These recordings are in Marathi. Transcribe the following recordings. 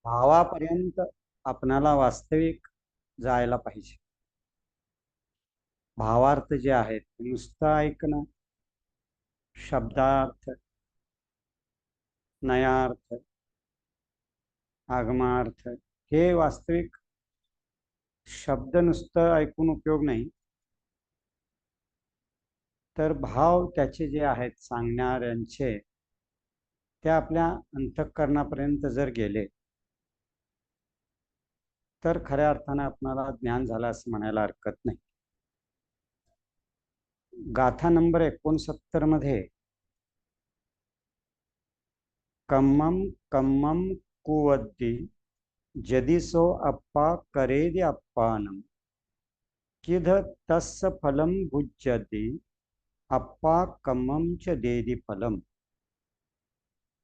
भावापर्यंत आपणाला वास्तविक जायला पाहिजे. भावार्थ जे आहेत नुसतं ऐकणं, शब्दार्थ, नयार्थ, आगमार्थ, हे वास्तविक शब्द नुसतं ऐकून उपयोग नाही, तर भाव त्याचे जे आहेत सांगणाऱ्यांचे ते आपल्या अंतःकरणापर्यंत जर गेले तर खऱ्या अर्थाने आपणाला ज्ञान झालं असं म्हणायला हरकत नाही. गाथा नंबर 69 मध्ये कम्मम कम्मम कुवद्दी जदिसो अप्पा करेदि अप्पानम किध तस्य फलम भुज्यति अप्पा कम्मम च देदि फलम.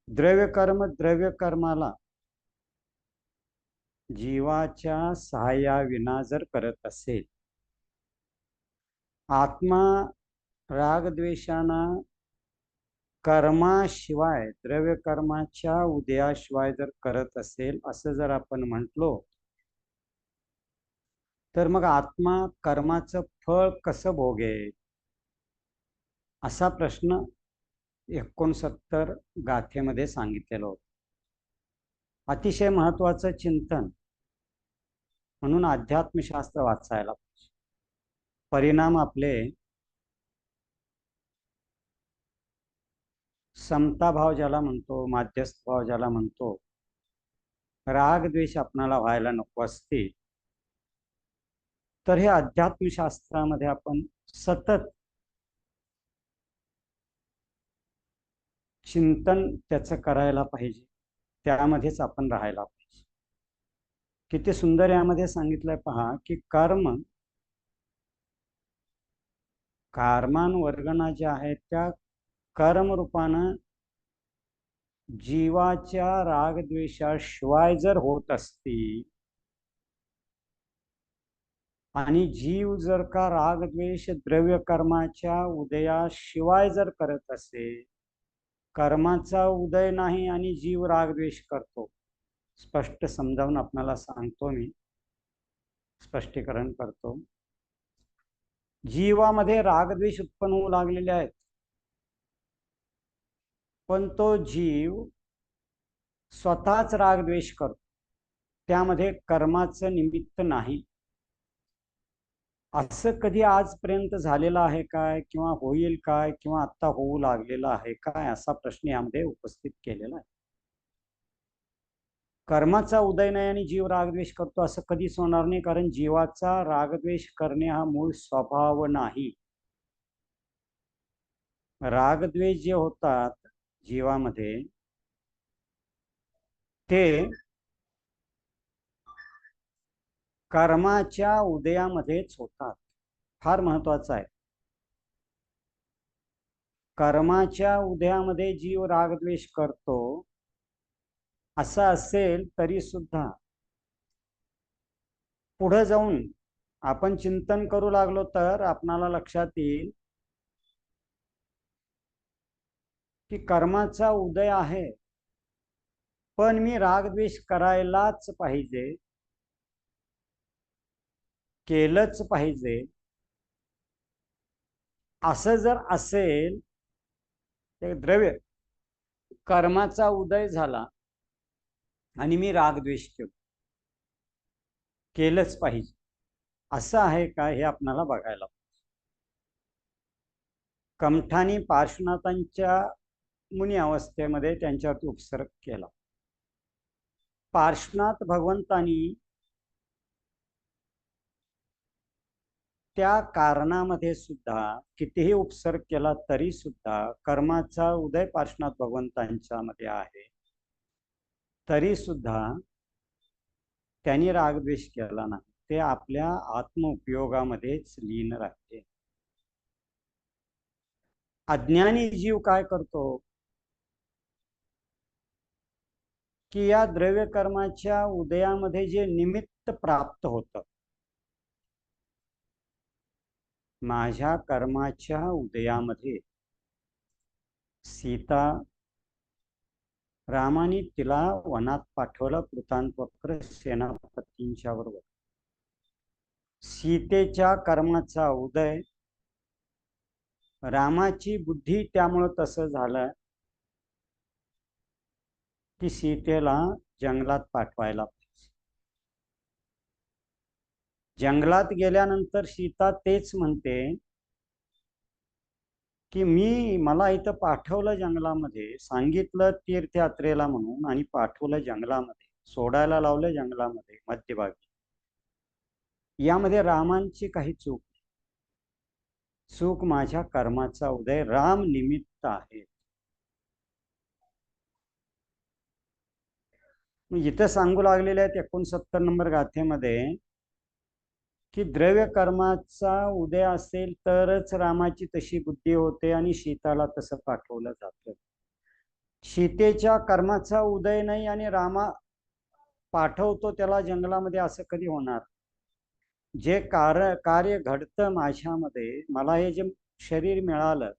द्रव्यकर्म द्रव्यकर्माला जीवाच्या सहाय्याविना जर करत असेल, आत्मा रागद्वेषानं कर्माशिवाय द्रव्य कर्माच्या उदयाशिवाय जर करत असेल असं जर आपण म्हटलो, तर मग आत्मा कर्माचं फळ कसं भोगेल असा प्रश्न 69 गाथेमध्ये सांगितलेलं होतं. अतिशय महत्वाचं चिंतन म्हणून अध्यात्मशास्त्र वाचायला पाहिजे. परिणाम आपले समता भाव ज्याला म्हणतो, माध्यस्थ भाव ज्याला म्हणतो, राग द्वेष आपणाला व्हायला नको असते, तर हे अध्यात्मशास्त्रामध्ये आपण सतत चिंतन त्याचं करायला पाहिजे, त्यामध्येच आपण राहायला पाहिजे. किती सुंदर यामध्ये सांगितलंय पहा की कर्मानुवर्गना ज्या आहेत त्या कर्मरूपानं जीवाच्या रागद्वेषाशिवाय जर होत असती आणि जीव जर का रागद्वेष द्रव्य कर्माच्या उदयाशिवाय जर करत असेल, कर्माचा उदय नाही आणि जीव रागद्वेष करतो. स्पष्ट समजावून आपल्याला सांगतो, मी स्पष्टीकरण करतो. जीवामध्ये रागद्वेष उत्पन्न होऊ लागलेले आहेत, पण तो जीव स्वतःच रागद्वेष करतो, त्यामध्ये कर्माचं निमित्त नाही. असं कधी आजपर्यंत झालेलं आहे काय, किंवा होईल काय, किंवा आता होऊ लागलेला आहे काय, असा प्रश्न यामध्ये उपस्थित केलेला आहे. कर्माचा उदय नाही आणि जीव रागद्वेष करतो असं कधीच होणार नाही, कारण जीवाचा रागद्वेष करणे हा मूळ स्वभाव नाही. रागद्वेष जे होतात जीवामध्ये ते कर्माच्या उदयामध्येच होतात. फार महत्वाचं आहे. कर्माच्या उदयामध्ये जीव रागद्वेष करतो असं असेल तरी सुद्धा पुढे जाऊन आपण चिंतन करू लागलो तर आपणाला लक्षात येईल की कर्माचा उदय आहे, पण मी रागद्वेष करायलाच पाहिजे, केलंच पाहिजे असं जर असेल, तर द्रव्य कर्माचा उदय झाला आणि मी रागद्वेष केलंच पाहिजे असं आहे का, हे आपल्याला बघायला पाहिजे. कमठानी पार्श्वनाथांच्या मुनी अवस्थेमध्ये त्यांच्यावरती उपसर्ग केला. पार्श्वनाथ भगवंतांनी त्या कारणामध्ये सुद्धा कितीही उपसर्ग केला तरी सुद्धा कर्माचा उदय पार्श्वनाथ भगवंतांच्या मध्ये आहे, तरी सुद्धा त्यांनी रागद्वेष केला नाही. ते आपल्या आत्मउपयोगामध्येच लीन राहते. अज्ञानी जीव काय करतो की या द्रव्य कर्माच्या उदयामध्ये जे निमित्त प्राप्त होतं, माझ्या कर्माच्या उदयामध्ये सीता रामाने तिला वनात पाठवलं कृतांतवक्र सेनापतींच्या बरोबर. सीतेच्या कर्माचा उदय, रामाची बुद्धी त्यामुळं तसं झालं की सीतेला जंगलात पाठवायला पाहिजे. जंगलात गेल्यानंतर सीता तेच म्हणते की मला इथं पाठवलं जंगलामध्ये, सांगितलं तीर्थयात्रेला म्हणून आणि पाठवलं जंगलामध्ये, सोडायला लावलं जंगलामध्ये मध्यभागी. यामध्ये रामांची काही चूक, माझ्या कर्माचा उदय, राम निमित्त आहे. इथं सांगू लागलेले आहेत 69 नंबर गाथेमध्ये की द्रव्य कर्माचा उदय असेल तरच रामाची तशी बुद्धी होते आणि सीताला तसं पाठवलं जातं. सीतेच्या कर्माचा उदय नाही आणि रामा पाठवतो त्याला जंगलामध्ये, असं कधी होणार? जे कार्य घडतं माझ्यामध्ये, मला हे जे शरीर मिळालं,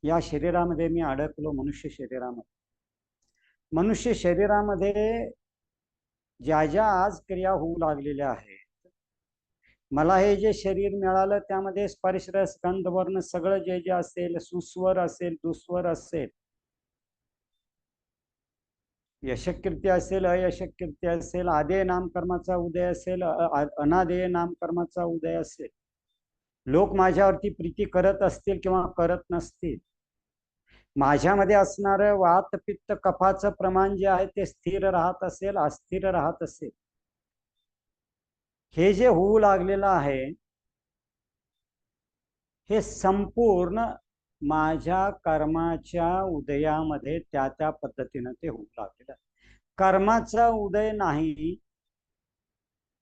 या शरीरामध्ये मी अडकलो, मनुष्य शरीरामध्ये ज्या ज्या आज क्रिया होऊ लागलेल्या आहेत, मला हे जे शरीर मिळालं त्यामध्ये स्पर्श रस गंध वर्ण सगळं जे जे असेल, सुस्वर असेल दुस्वर असेल, यशकीर्ती असेल अयशकीर्ती असेल, आदेय नामकर्माचा उदय असेल अनादेय नामकर्माचा उदय असेल, लोक माझ्यावरती प्रीती करत असतील किंवा करत नसतील, माझ्यामध्ये असणारं वात पित्त कफाचं प्रमाण जे आहे ते स्थिर राहत असेल अस्थिर राहत असेल, हे जे होऊ लागलेलं आहे हे संपूर्ण माझ्या कर्माच्या उदयामध्ये त्या त्या पद्धतीनं ते होऊ लागलेलं आहे. कर्माचा उदय नाही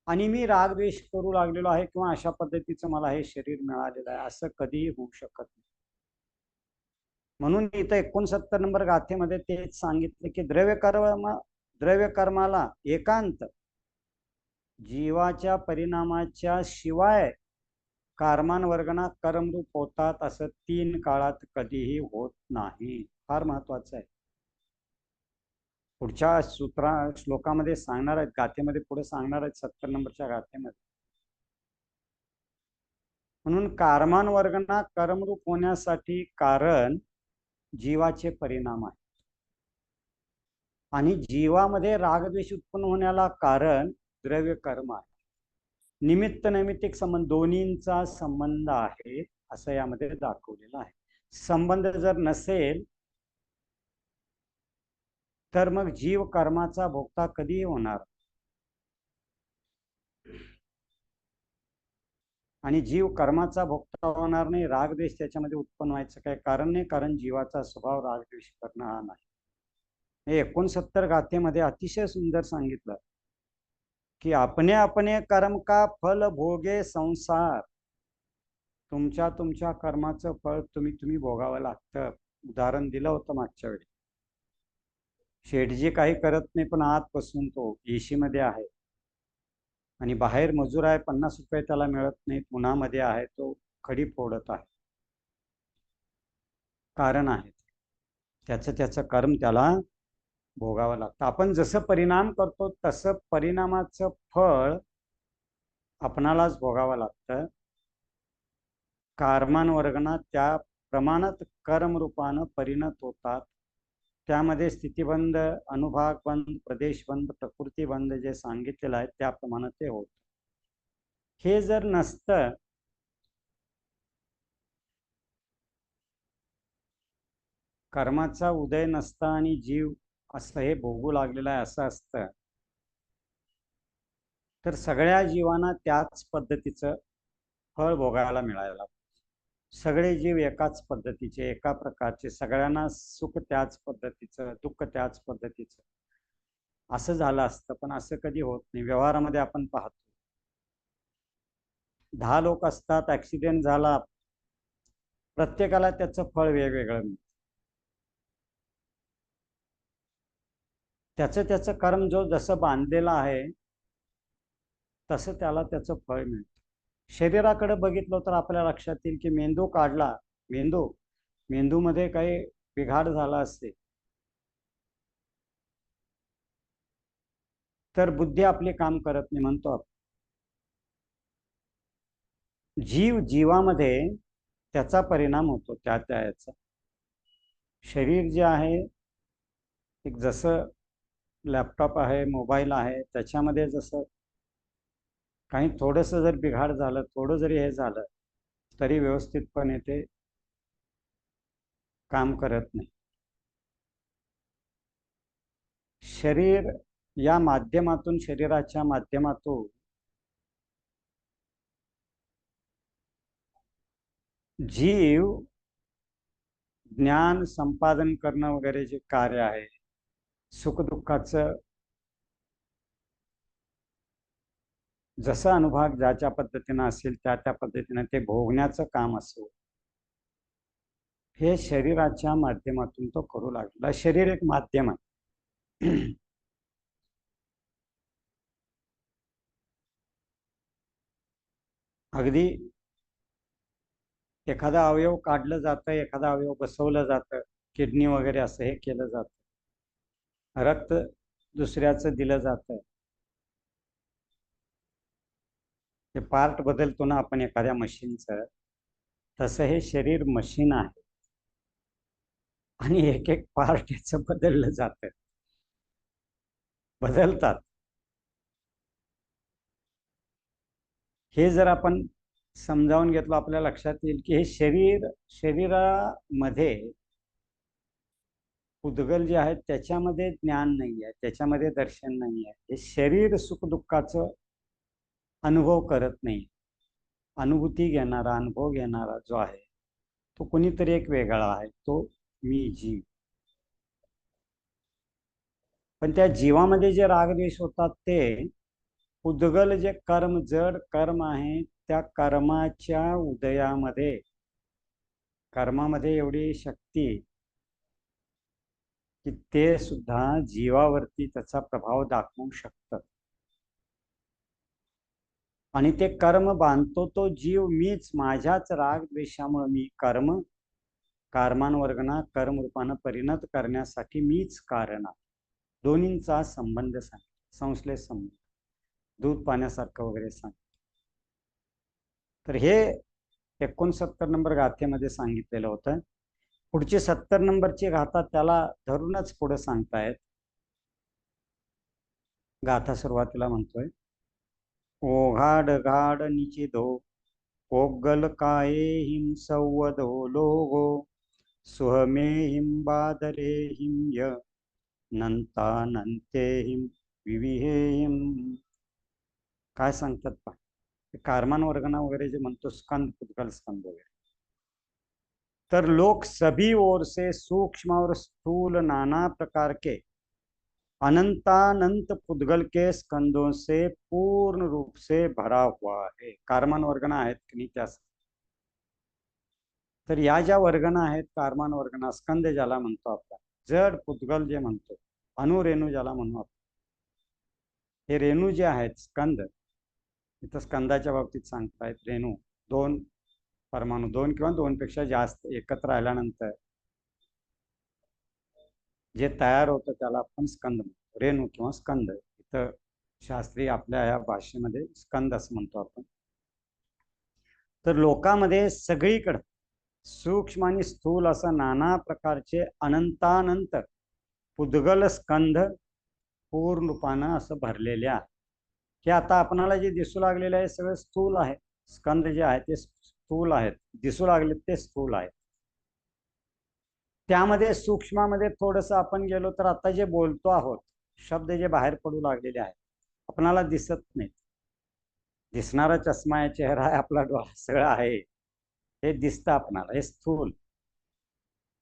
आणि मी रागद्वेष करू लागलेलो आहे किंवा अशा पद्धतीचं मला हे शरीर मिळालेलं आहे, असं कधीही होऊ शकत नाही. म्हणून इथं 69 नंबर गाथेमध्ये तेच सांगितले की द्रव्य कर्माला एकांत जीवाच्या परिणामाच्या शिवाय कर्मांवर्गना कर्मरूप होतात, असं 3 काळात कधीही होत नाही. फार महत्वाचं आहे. पुढच्या श्लोकामध्ये सांगणार आहेत, गाथेमध्ये पुढे सांगणार आहेत 70 नंबरच्या गाथेमध्ये. म्हणून कर्मांवर्गना कर्मरूप होण्यासाठी कारण जीवाचे परिणाम आहे आणि जीवामध्ये रागद्वेष उत्पन्न होण्याला कारण द्रव्य कर्म आहे. निमित्त नैमित्तिक संबंध दोन्हींचा संबंध आहे असं यामध्ये दाखवलेलं आहे. संबंध जर नसेल तर मग जीव कर्माचा भोगता कधी होणार, आणि जीव कर्माचा भोगता होणार नाही, रागद्वेष त्याच्यामध्ये उत्पन्न व्हायचं काय कारण नाही, कारण जीवाचा स्वभाव रागद्वेष करणं हा नाही. हे 69 गाथेमध्ये अतिशय सुंदर सांगितलं की अपने अपने कर्म का फल भोगे संसार, तुमच्या कर्माचं फळ तुम्ही भोगावं लागतं. उदाहरण दिलं होतं मागच्या वेळी. शेठजी काही करत नाही पण आत बसून तो एसी मध्ये आहे आणि बाहेर मजूर आहे, 50 रुपये त्याला मिळत नाही, उन्हामध्ये आहे, तो खडी फोडत आहे. कारण आहे त्याचं कर्म त्याला भोगावं लागतं. आपण जसं परिणाम करतो तसं परिणामाचं फळ आपणालाच भोगावं लागतं. कर्मांवर्गना त्या प्रमाणात कर्मरूपानं परिणत होतात. त्यामध्ये स्थितीबंध, अनुभागबंध, प्रदेशबंध, प्रकृतीबंध जे सांगितलेलं आहे त्याप्रमाणे ते होत. हे जर नसतं कर्माचा उदय नसता आणि जीव असं हे भोगू लागलेलं आहे असं असतं तर सगळ्या जीवांना त्याच पद्धतीचं फळ भोगायला मिळायला. सगळे जीव एकाच पद्धतीचे, एका प्रकारचे, सगळ्यांना सुख त्याच पद्धतीचं, दुःख त्याच पद्धतीचं, असं झालं असतं. पण असं कधी होत नाही. व्यवहारामध्ये आपण पाहतो 10 लोक असतात, ऍक्सिडेंट झाला, प्रत्येकाला त्याचं फळ वेगवेगळं मिळतं. त्याचं कर्म जो जसं बांधलेलं आहे तसं त्याला त्याचं फळ मिळतं. शरीराकडे बघितलं तर आपल्या लक्षात येईल की मेंदू काढला, मेंदूमध्ये काही बिघाड झाला असते तर बुद्धी आपले काम करत नाही म्हणतो आपण. जीवामध्ये त्याचा परिणाम होतो त्या याचा. शरीर जे आहे एक जसं लॅपटॉप आहे, मोबाईल आहे, त्याच्यामध्ये जसं काही थोडंसं जर बिघाड झालं, थोडं जरी हे झालं तरी व्यवस्थितपणे ते काम करत नाही. शरीर या माध्यमातून, शरीराच्या माध्यमातून जीव ज्ञान संपादन करणं वगैरे जे कार्य आहे, सुखदुःखाचं जसं अनुभव ज्याच्या पद्धतीनं असेल त्या पद्धतीनं ते भोगण्याचं काम असेल, हे शरीराच्या माध्यमातून तो करू लागला. शरीर एक माध्यम आहे. अगदी एखादा अवयव काढलं जातं, एखादा अवयव बसवलं जातं, किडनी वगैरे असं हे केलं जातं, रक्त दुसऱ्याचं दिलं जातं. ते पार्ट बदलतो ना आपण एखाद्या मशीनचं, तसं हे शरीर मशीन आहे आणि एक एक पार्ट याचं बदललं जातं, बदलतात. हे जर आपण समजावून घेतलं आपल्या लक्षात येईल की हे शरीरामध्ये उद्गल जे आहेत त्याच्यामध्ये ज्ञान नाही आहे, त्याच्यामध्ये दर्शन नाही आहे. हे शरीर सुखदुःखाचं अनुभव करत नाही. अनुभूती घेणारा, अनुभव घेणारा जो आहे तो कोणीतरी एक वेगळा आहे, तो मी जीव. पण त्या जीवामध्ये जे रागद्वेष होतात ते उद्गल जे कर्म, जड कर्म आहे, त्या कर्माच्या उदयामध्ये, कर्मामध्ये एवढी शक्ती की ते सुद्धा जीवावरती त्याचा प्रभाव दाखवू शकतात. आणि ते कर्म बांधतो तो जीव मीच, माझ्याच राग द्वेषामुळे मी कर्मांवर्गना कर्म रूपानं परिणत करण्यासाठी मीच कारण आहे. दोन्हींचा संबंध सांग, संश्लेष संबंध, दूध पाण्यासारखं वगैरे सांग. तर हे 69 नंबर गाथेमध्ये सांगितलेलं होतं. पुढची 70 नंबरची गाथा त्याला धरूनच पुढे सांगतायत. गाथा सुरुवातीला म्हणतोय, ओघाड घाड निचिधो ओगल काये हिम संवदो लोगो सुहमे हिम बादरे हिम य नंता नंते हिम विविहे हिम. काय सांगतात पा, कारमान वर्गना वगैरे जे म्हणतो, स्कंद पुद्गल स्कंद वगैरे. तर लोक सभी ओर से सूक्ष्म और स्थूल नाना प्रकार के अनंतानंत पुद्गल के स्कंदों से पूर्ण रूप से भरा हुआ है. कारमान वर्गना आहेत की नाही त्या. तर या ज्या वर्गना आहेत, कारमान वर्गना, स्कंद ज्याला म्हणतो आपण, जड पुद्गल जे म्हणतो, अणुरेणू ज्याला म्हणू आपण, हे रेणू जे आहेत स्कंद, इथं स्कंदाच्या बाबतीत सांगतायत. रेणू दोन परमाणू, दोन किंवा दोनपेक्षा जास्त एकत्र आल्यानंतर जे तयार होतं त्याला आपण स्कंद म्हणतो, रेणू किंवा स्कंद. इथं शास्त्रीय आपल्या या भाषेमध्ये स्कंद असं म्हणतो आपण. तर लोकांमध्ये सगळीकडे सूक्ष्म आणि स्थूल असं नाना प्रकारचे अनंतानंत पुद्गल स्कंद पूर्ण रूपानं असं भरलेले आहे. हे आता आपणाला जे दिसू लागलेले आहे सगळे स्थूल आहे. स्कंद जे आहे ते स्थूल आहेत, दिसू लागले ते स्थूल आहेत. त्यामध्ये सूक्ष्मामध्ये थोडंसं आपण गेलो तर आता जे बोलतो आहोत, शब्द जे बाहेर पडू लागलेले आहेत, आपणाला दिसत नाही. दिसणारा चष्मा आहे, चेहरा आहे, आपला डोळा सगळं आहे, हे दिसतं आपणाला, हे स्थूल.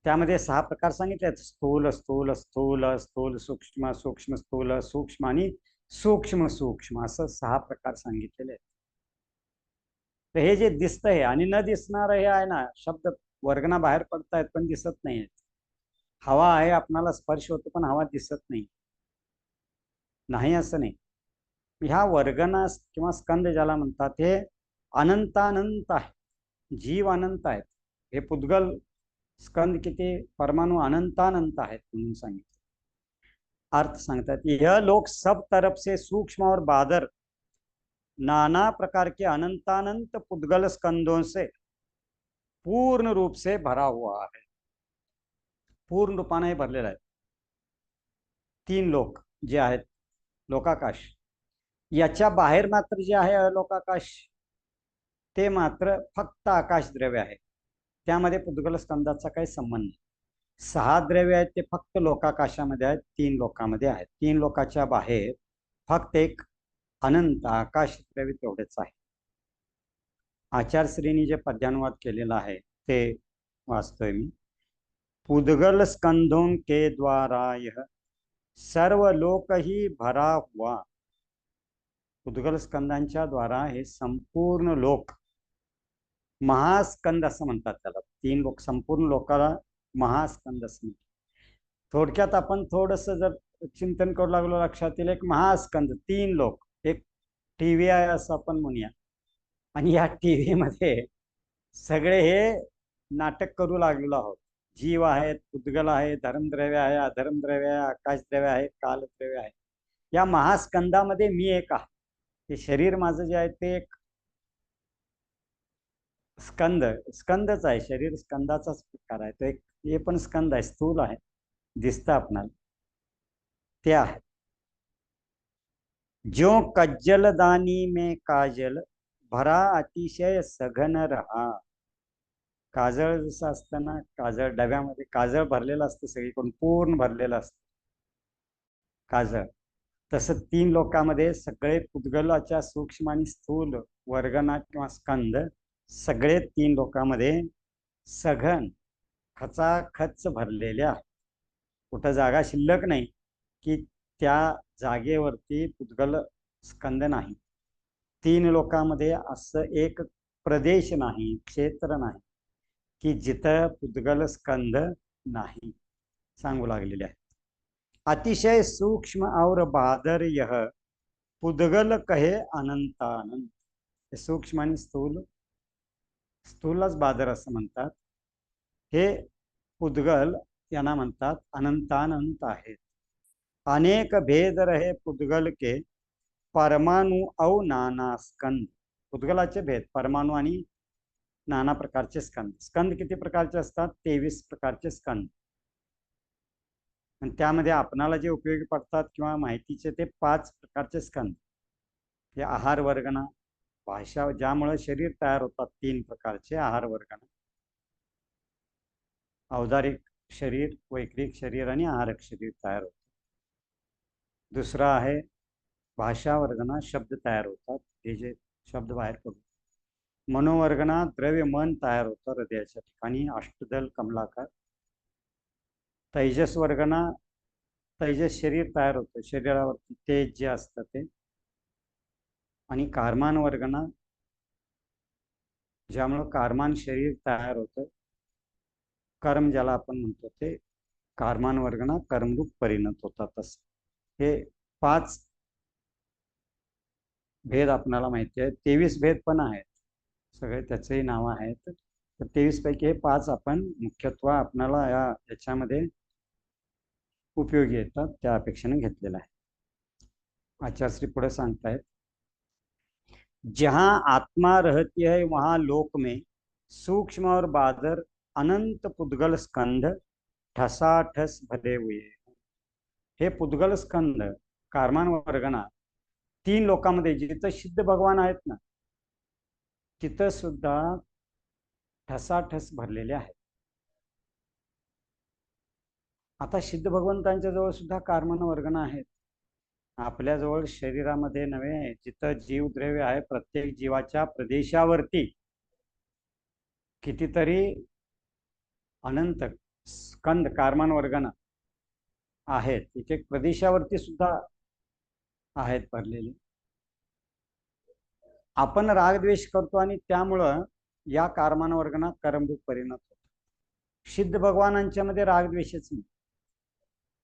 त्यामध्ये 6 प्रकार सांगितले आहेत, स्थूल स्थूल स्थूल स्थूल, सूक्ष्म सूक्ष्म स्थूल, सूक्ष्म आणि सूक्ष्म सूक्ष्म, असं 6 प्रकार सांगितलेले आहेत. तर हे जे दिसतं हे आणि न दिसणार हे आहे ना, शब्द वर्गना बाहेर पडतायत पण दिसत नाहीत. हवा आहे, आपणाला स्पर्श होतो पण हवा दिसत नाही, नाही असं नाही. ह्या वर्गना किंवा स्कंद ज्याला म्हणतात हे अनंतानंत आहे, जीव अनंत आहेत. हे पुद्गल स्कंद किती परमाणू अनंतानंत आहेत म्हणून सांगितलं. अर्थ सांगतात, यह लोक सब तरफ से सूक्ष्म और बादर नाना प्रकार के अनंतानंत पुद्गल स्कंदों से पूर्ण रूप से भरा हुआ है. पूर्ण रूपाने भरलेला आहे. 3 लोक जे आहेत लोकाकाश, याच्या बाहेर मात्र जे आहे अलोकाकाश, ते मात्र फक्त आकाश द्रव्य आहे. त्यामध्ये पुद्गल स्कंदाचा काही संबंध नाही. 6 द्रव्य आहेत ते फक्त लोकाकाशामध्ये आहेत, 3 लोकांमध्ये आहेत. 3 लोकाच्या बाहेर फक्त एक अनंत आकाश द्रव्य तेवढेच आहे. आचार्यश्रींनी जे पद्यानुवाद केलेला आहे ते वाचतोय मी. पुद्गल स्कंदों के द्वारा यह सर्व लोक ही भरा हुआ. पुद्गल स्कंदांच्या द्वारा हे संपूर्ण लोक, महास्कंद असं म्हणतात त्याला. 3 लोक, संपूर्ण लोकाला महास्कंद असं म्हणतात. थोडक्यात आपण थोडस जर चिंतन करू लागलो लक्षात येईल, एक महास्कंद 3 लोक, एक टीव्ही आहे असं आपण म्हणूया. आणि या टीव्ही मध्ये सगळे हे नाटक करू लागलेलो आहोत. जीव आहेत, पुद्गल आहे, धर्मद्रव्य आहे, अधर्मद्रव्य आहे, आकाशद्रव्य आहे, कालद्रव्य आहे. या महास्कंदामध्ये मी एक आहे. हे शरीर माझं जे आहे ते एक स्कंदच आहे. शरीर स्कंदाचाच प्रकार आहे. तो एक, हे पण स्कंद आहे, स्थूल आहे, दिसतं आपणाला, ते आहे. जो कज्जल दानी में काजल भरा अतिशय सघन रहा. काजळ जसं असतं ना, काजळ डब्यामध्ये काजळ भरलेलं असतं, सगळीकडून पूर्ण भरलेलं असतं काजळ. तसं 3 लोकांमध्ये सगळे पुद्गलाच्या सूक्ष्म आणि स्थूल वर्गना किंवा स्कंद सगळे 3 लोकांमध्ये सघन खचाखच भरलेल्या. कुठं जागा शिल्लक नाही की त्या जागेवरती पुद्गल स्कंद नाही. 3 लोकांमध्ये असं एक प्रदेश नाही, क्षेत्र नाही की जिथं पुद्गल स्कंद नाही, सांगू लागलेले आहे. अतिशय सूक्ष्म और बादर यह पुद्गल कहे अनंतानंत. सूक्ष्म आणि स्थूल, स्थूलच बादर असं म्हणतात. हे पुद्गल यांना म्हणतात अनंतानंत आहेत. अनेक भेद रहे पुद्गल के परमाणु औ नाना स्कंद. पुद्गलाचे भेद, परमाणु आणि नाना प्रकारचे स्कंद. स्कंद किती प्रकारचे असतात? 23 प्रकारचे स्कंद. आणि त्यामध्ये आपणाला जे उपयोगी पडतात किंवा माहितीचे ते 5 प्रकारचे स्कंद. हे आहार वर्गना, भाषा, ज्यामुळे शरीर तयार होतात 3 प्रकारचे आहार वर्गना. औदारिक शरीर, वैक्रिक शरीर आणि आहारक शरीर तयार होतात. दुसरा आहे भाषा वर्गना, शब्द तयार होतात, हे जे शब्द बाहेर पडतात. मनोवर्गना, द्रव्य मन तयार होतं हृदयाच्या ठिकाणी, अष्टदल कमलाकार. तैजस वर्गना, तैजस शरीर तयार होतं, शरीरावरती तेज जे असतं ते. आणि कारमान वर्गना, ज्यामुळं कारमान शरीर तयार होतं, कर्म ज्याला आपण म्हणतो ते कारमान वर्गना कर्मरूप परिणत होतात. हे 5 भेद आपल्याला माहिती आहे. 23 भेद पण आहेत, सगळे त्याचेही नाव आहेत. तर 23 पैकी हे 5 आपण मुख्यत्व आपल्याला याच्यामध्ये उपयोगी येतात त्या अपेक्षेने घेतलेला आहे. आचार्यश्री पुढे सांगतायत, जहां आत्मा रहती है वहां लोक में सूक्ष्म और बादर अनंत पुद्गल स्कंद ठसाठस भरे हुए. हे पुद्गल स्कंद कारमान वर्गना 3 लोकांमध्ये, जिथं सिद्ध भगवान आहेत ना, तिथं सुद्धा ठसाठस भरलेले आहेत. आता सिद्ध भगवंतांच्या जवळ सुद्धा कारमान वर्गना आहेत. आपल्याजवळ शरीरामध्ये नव्हे, जिथं जीवद्रव्य आहे, प्रत्येक जीवाच्या प्रदेशावरती कितीतरी अनंत स्कंद कारमान वर्गना आहेत. एक एक प्रदेशावरती सुद्धा आहेत भरलेले. आपण रागद्वेष करतो आणि त्यामुळं या कारमान वर्गना कर्मरूप परिणत होतो. सिद्ध भगवानांच्या मध्ये रागद्वेषच नाही.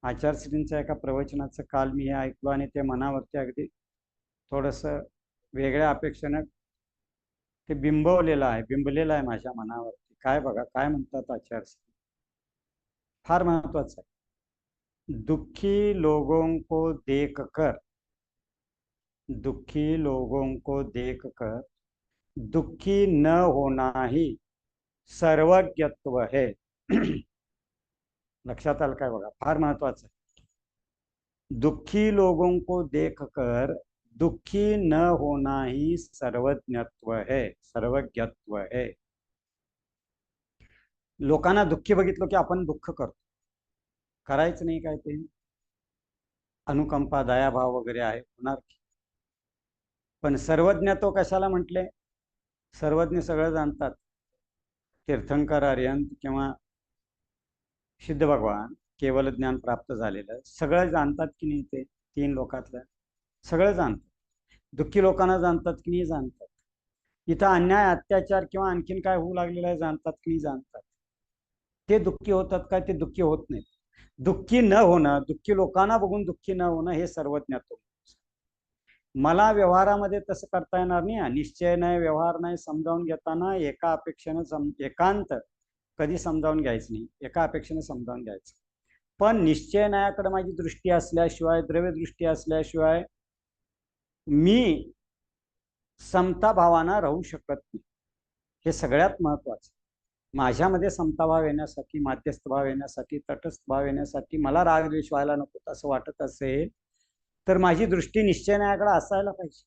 आचार्यश्रींच्या एका प्रवचनाचं काल मी हे ऐकलो आणि ते मनावरती अगदी थोडंसं वेगळ्या अपेक्षेनं ते बिंबवलेलं आहे, बिंबलेलं आहे माझ्या मनावरती. काय बघा काय म्हणतात आचार्यश्री, फार महत्वाचं आहे. दुखी लोगों को देखकर, दुखी लोगों को देखकर दुखी न होना ही सर्वज्ञत्व है. लक्षात आलं काय बघा, फार महत्वाचं आहे. दुखी लोगों को देखकर दुखी न होना ही सर्वज्ञत्व है, सर्वज्ञत्व है. लोकांना दुःखी बघितलं की आपण दुःख करतो. करायचं नाही काय ते, अनुकंपा दयाभाव वगैरे आहे, होणार. पण सर्वज्ञत्व कशाला म्हटले? सर्वज्ञ सगळं जाणतात. तीर्थंकर, अरिहंत किंवा सिद्ध भगवान, केवल ज्ञान प्राप्त झालेलं सगळं जाणतात की नाही? ते तीन लोकातलं सगळं जाणतात. दुःखी लोकांना जाणतात की नाही? जाणतात. इथं अन्याय अत्याचार किंवा आणखीन काय होऊ लागलेलं आहे जाणतात की नाही? जाणतात. ते दुःखी होतात काय? ते दुःखी होत नाहीत. दुःखी न होणं, दुःखी लोकांना बघून दुःखी न होणं हे सर्वज्ञत्व. मला व्यवहारामध्ये तसं करता येणार नाही. निश्चय नाही, व्यवहार नाही. समजावून घेताना एका अपेक्षेनं एकांत कधी समजावून घ्यायचं नाही, एका अपेक्षेनं समजावून घ्यायचं. पण निश्चय न्यायाकडे माझी दृष्टी असल्याशिवाय, द्रव्य दृष्टी असल्याशिवाय मी समता भावानं राहू शकत नाही. हे सगळ्यात महत्वाचं. माझ्यामध्ये समताभाव येण्यासाठी, माध्यस्थ भाव येण्यासाठी, तटस्थ भाव येण्यासाठी मला राग द्वेष व्हायला नको असं वाटत असेल तर माझी दृष्टी निश्चय न्यायाकडे असायला पाहिजे.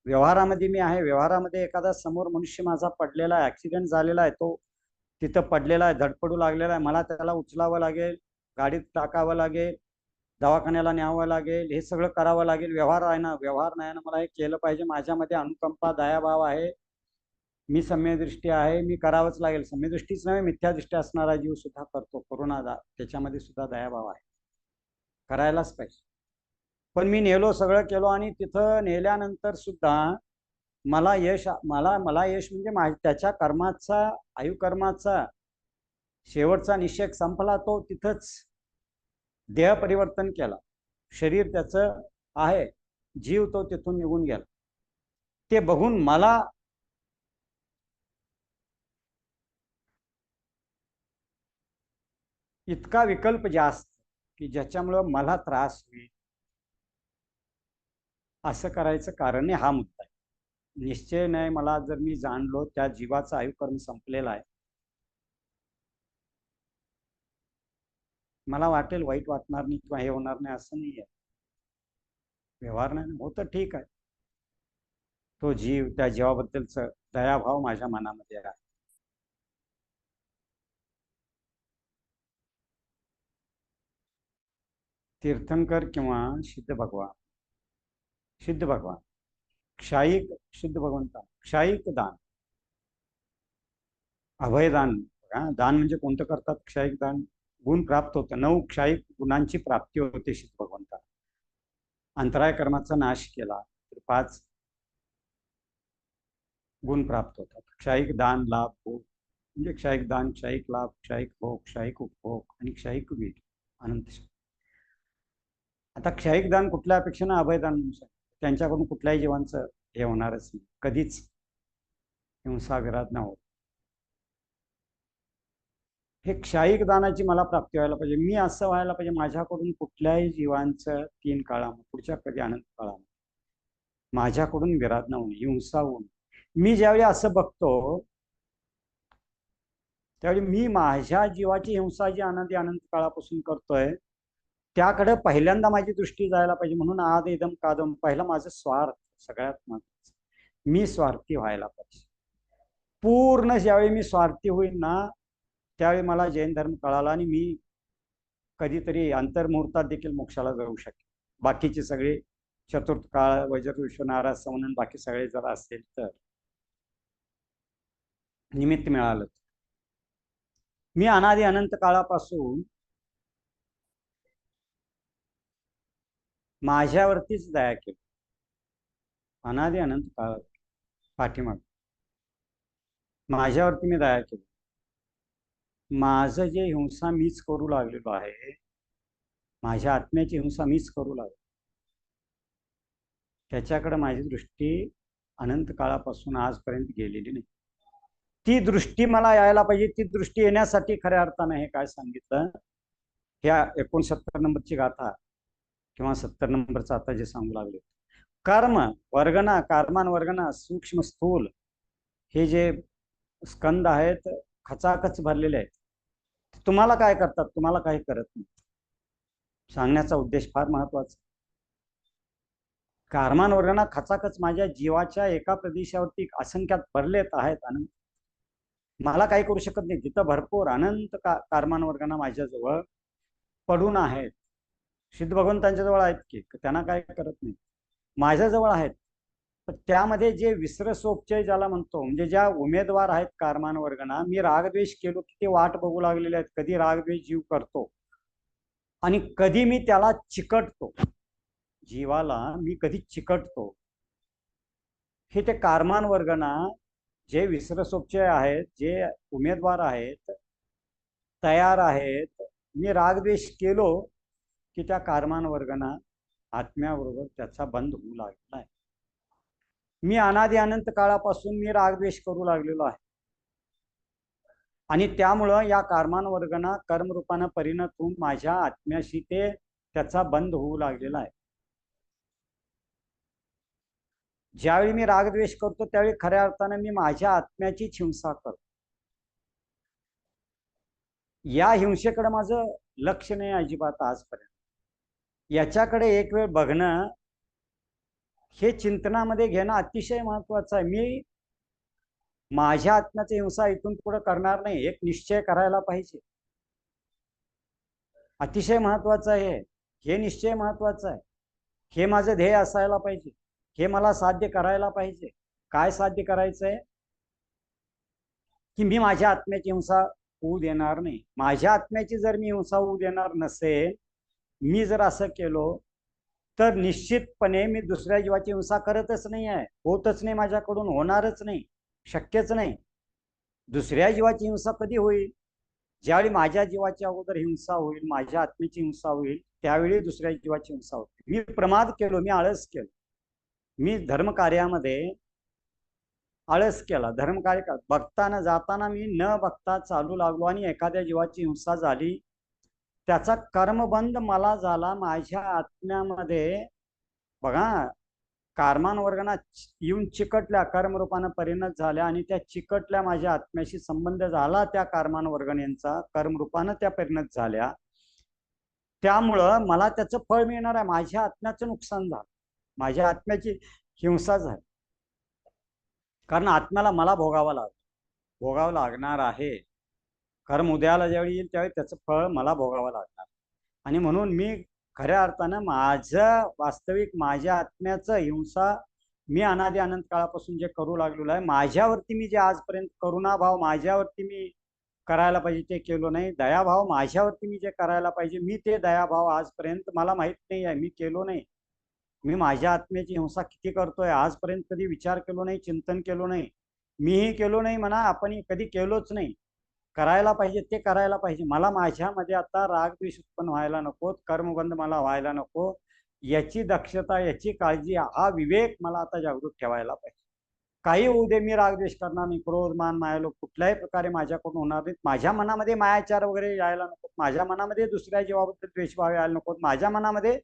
व्यवहारामध्ये मी आहे, व्यवहारामध्ये एखादा समोर मनुष्य माझा पडलेला आहे, ऍक्सिडेंट झालेला आहे, तो तिथं पडलेला आहे, धडपडू लागलेला आहे, मला त्याला उचलावं लागेल, गाडीत टाकावं लागेल, दवाखान्याला न्यावं लागेल, हे सगळं करावं लागेल. व्यवहार आहे ना, व्यवहार नाही ना, मला हे केलं पाहिजे. माझ्यामध्ये अनुकंपा दयाभाव आहे, मी सम्यदृष्टी आहे, मी करावंच लागेल. सम्यदृष्टीच नव्हे, मिथ्यादृष्टी असणारा जीव सुद्धा करतो. करुणा त्याच्यामध्ये सुद्धा दयाभाव आहे, करायलाच पाहिजे. पण मी नेलो, सगळं केलो आणि तिथं नेल्यानंतर सुद्धा मला यश, मला यश म्हणजे त्याच्या कर्माचा, आयुकर्माचा शेवटचा निषेध संपला. तो तिथंच देह परिवर्तन केला, शरीर त्याचं आहे, जीव तो तिथून निघून गेला. ते बघून मला इतका विकल्प जास्त की ज्याच्यामुळं मला त्रास होईल असं करायचं कारण हा मुद्दा आहे. निश्चय नाही, मला जर मी जाणलो त्या जीवाचा आयुकर्म संपलेला आहे, मला वाटेल वाईट वाटणार नाही किंवा हे होणार नाही असं नाही आहे. व्यवहार नाही होतं, ठीक आहे. तो जीव, त्या जीवाबद्दलच दयाभाव माझ्या मनामध्ये आहे. तीर्थंकर किंवा सिद्ध भगवान, सिद्ध भगवान क्षायिक, सिद्ध भगवंता क्षायिक दान, अभयदान. दान म्हणजे कोणतं करतात? क्षायिक दान. गुण प्राप्त होतं, 9 क्षायिक गुणांची प्राप्ती होते सिद्ध भगवंता. अंतराय कर्माचा नाश केला तर 5 गुण प्राप्त होतात. क्षायिक दान, लाभ, भोग. म्हणजे क्षायिक दान, क्षायिक लाभ, क्षायिक भोग, क्षायिक उपभोग आणि क्षायिक वीर, अनंत. आता क्षायिक दान कुठल्या अपेक्षेनं अभयदान म्हणू शकतो? त्यांच्याकडून कुठल्याही जीवांचं हे होणारच नाही, कधीच हिंसा विराध न होत. हे क्षायिक दानाची मला प्राप्ती व्हायला पाहिजे. मी असं व्हायला पाहिजे, माझ्याकडून कुठल्याही जीवांचं 3 काळामध्ये, पुढच्या कधी अनंत काळामध्ये माझ्याकडून विराध न होणे, हिंसा होऊन. मी ज्यावेळी असं बघतो त्यावेळी मी माझ्या जीवाची हिंसा जी अनंत अनंत काळापासून करतोय त्याकडे पहिल्यांदा माझी दृष्टी जायला पाहिजे. म्हणून आद इदम कादम, पहिला माझं स्वार्थ सगळ्यात महत्वाचं. मी स्वार्थी व्हायला पाहिजे. पूर्ण ज्यावेळी मी स्वार्थी होईल ना त्यावेळी मला जैन धर्म कळाला आणि मी कधीतरी अंतर्मुहूर्तात देखील मोक्षाला जाऊ शकेल. बाकीचे सगळे चतुर्थ काळ, वज्र विश्वनारायण समन, बाकी सगळे जर असेल तर निमित्त मिळालं. मी अनादि अनंत काळापासून माझ्यावरतीच दया केली, अनादि अनंत काळ पाठीमाग माझ्यावरती मी दया केली. माझं जे हिंसा मीच करू लागलेलो आहे, माझ्या आत्म्याची हिंसा मीच करू लागलो, त्याच्याकडे माझी दृष्टी अनंत काळापासून आजपर्यंत गेलेली नाही. ती दृष्टी मला यायला पाहिजे. ती दृष्टी येण्यासाठी खऱ्या अर्थानं हे काय सांगितलं, ह्या 69 नंबरची गाथा किंवा 70 नंबरचं आता जे सांगू लागले. कर्म वर्गना, कार्मान वर्गना, सूक्ष्म स्थूल हे जे स्कंद आहेत खचाखच भरलेले आहेत. तुम्हाला काय करतात, तुम्हाला काही करत नाही. सांगण्याचा उद्देश फार महत्वाचा. कार्मान वर्गना खचाखच माझ्या जीवाच्या एका प्रदेशावरती असंख्यात भरलेत आहेत आणि मला काही करू शकत नाही. तिथं भरपूर अनंत कार्मान वर्गना माझ्याजवळ पडून आहेत. सिद्ध भगवंतांच्या जवळ आहेत की त्यांना काय करत नाही, माझ्याजवळ आहेत. पण त्यामध्ये जे विसरसोपचय ज्याला म्हणतो, म्हणजे ज्या उमेदवार आहेत कार्मान वर्गना, मी रागद्वेष केलो की ते वाट बघू लागलेले आहेत. कधी रागद्वेष जीव करतो आणि कधी मी त्याला चिकटतो, जीवाला मी कधी चिकटतो. हे ते कार्मान वर्गना जे विसरसोपचय आहेत, जे उमेदवार आहेत, तयार आहेत. मी रागद्वेष केलो की त्या कार्मान वर्गना आत्म्याबरोबर त्याचा बंध होऊ लागला आहे. मी अनादि अनंत काळापासून मी रागद्वेष करू लागलेलो आहे आणि त्यामुळं या कार्मान वर्गना कर्मरूपानं परिणत होऊन माझ्या आत्म्याशी ते त्याचा बंध होऊ लागलेला आहे. ज्यावेळी मी रागद्वेष करतो त्यावेळी खऱ्या अर्थानं मी माझ्या आत्म्याचीच हिंसा करतो. या हिंसेकडे माझं लक्ष नाही अजिबात आजपर्यंत. याच्याकडे एक वेळ बघणं, हे चिंतनामध्ये घेणं अतिशय महत्वाचं आहे. मी माझ्या आत्म्याची हिंसा इथून पुढे करणार नाही, एक निश्चय करायला पाहिजे. अतिशय महत्वाचं आहे हे निश्चय महत्वाचा आहे. हे माझं ध्येय असायला पाहिजे, हे मला साध्य करायला पाहिजे. काय साध्य करायचंय की मी माझ्या आत्म्याची हिंसा होऊ देणार नाही. माझ्या आत्म्याची जर मी हिंसा होऊ देणार नसेल, मी जर असं केलो तर निश्चितपणे मी दुसऱ्या जीवाची हिंसा करतच नाही आहे, होतच नाही, माझ्याकडून होणारच नाही, शक्यच नाही. दुसऱ्या जीवाची हिंसा कधी होईल? ज्यावेळी माझ्या जीवाची अगोदर हिंसा होईल, माझ्या आत्म्याची हिंसा होईल, त्यावेळी दुसऱ्या जीवाची हिंसा होईल. मी प्रमाद केलो, मी आळस केलो, मी धर्मकार्यामध्ये आळस केला. धर्मकार्य बघताना जाताना मी न बघता चालू लागलो आणि एखाद्या जीवाची हिंसा झाली, त्याचा कर्मबंध मला झाला. माझ्या आत्म्यामध्ये बघा, कार्मान वर्गना येऊन चिकटल्या, कर्मरूपानं परिणत झाल्या आणि त्या चिकटल्या माझ्या आत्म्याशी संबंध झाला त्या कार्मान वर्गणींचा, कर्मरूपानं त्या परिणत झाल्या. त्यामुळं मला त्याचं फळ मिळणार आहे. माझ्या आत्म्याचं नुकसान झालं, माझ्या आत्म्याची हिंसा झाली. कारण आत्म्याला मला भोगावं लागणार आहे. कर्म उद्याला ज्यावेळी येईल त्यावेळी त्याचं फळ मला भोगावं लागणार. आणि म्हणून मी खऱ्या अर्थानं माझं वास्तविक माझ्या आत्म्याचं हिंसा मी अनादि अनंत काळापासून जे करू लागलेलो आहे, माझ्यावरती मी जे आजपर्यंत करुणाभाव माझ्यावरती मी करायला पाहिजे ते केलो नाही. दयाभाव माझ्यावरती मी जे करायला पाहिजे, मी ते दयाभाव आजपर्यंत मला माहित नाही आहे, मी केलो नाही. मी माझ्या आत्म्याची हिंसा किती करतोय आजपर्यंत कधी विचार केलो नाही, चिंतन केलो नाही. मीही केलो नाही म्हणा, आपण कधी केलोच नाही. करायला पाहिजे ते करायला पाहिजे. मला माझ्यामध्ये आता रागद्वेष उत्पन्न व्हायला नको, कर्मबंध मला व्हायला नको, याची दक्षता, याची काळजी, हा विवेक मला आता जागृत ठेवायला पाहिजे. काही होऊ दे, मी रागद्वेष करणार नाही. क्रोध मान मायालोभ कुठल्याही प्रकारे माझ्याकडून होणार नाहीत. माझ्या मनामध्ये मायाचार वगैरे यायला नको, माझ्या मनामध्ये दुसऱ्या जीवाबद्दल द्वेषभाव यायला नको, माझ्या मनामध्ये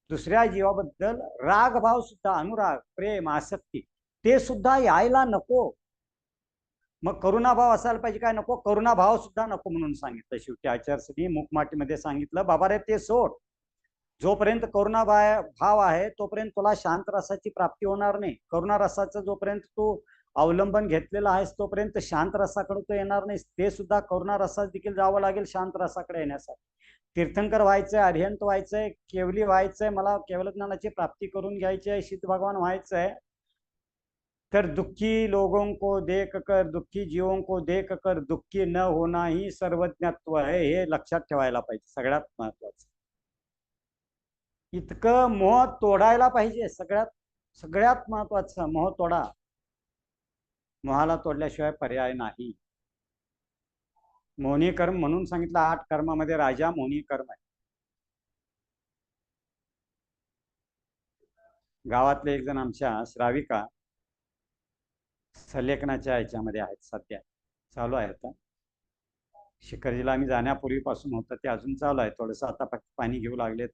दुसऱ्या जीवाबद्दल रागभाव सुद्धा, अनुराग, प्रेम, आसक्ती ते सुद्धा यायला नको. मग करुणाभाव असायला पाहिजे, काय नको? करुणाभाव सुद्धा नको म्हणून सांगितलं शेवटी आचार्यांनी मुखमाटीमध्ये सांगितलं, बाबा रे ते सोड. जोपर्यंत करुणाभाव आहे तोपर्यंत तुला शांत रसाची प्राप्ती होणार नाही. करुणा रसाचं जोपर्यंत तू अवलंबन घेतलेला आहेस तोपर्यंत शांत रसाकडे तो येणार नाही. ते सुद्धा करुणा रसात देखील जावं लागेल शांत रसाकडे येण्यासाठी. तीर्थंकर व्हायचंय, अरिहंत व्हायचंय, केवली व्हायचंय, मला केवल ज्ञानाची प्राप्ती करून घ्यायची आहे, सिद्ध भगवान व्हायचंय, तर दुखी लोगों को देख कर, दुखी जीवों को देख कर दुखी न होना ही सर्वज्ञत्व आहे. हे लक्षात ठेवायला पाहिजे. सगळ्यात महत्वाचं इतकं मोह तोडायला पाहिजे. सगळ्यात महत्वाचं मोह तोडा. मोहाला तोडल्याशिवाय पर्याय नाही. मोहनी कर्म म्हणून सांगितलं, 8 कर्मामध्ये राजा मोहनी कर्म आहे. गावातले एक जण आमच्या श्राविका सल्लेखनाच्या ह्याच्यामध्ये आहेत, सध्या चालू आहे आता. शिखरजीला आम्ही जाण्यापूर्वीपासून होतं ते अजून चालू आहे. थोडंसं आता फक्त पाणी घेऊ लागलेत.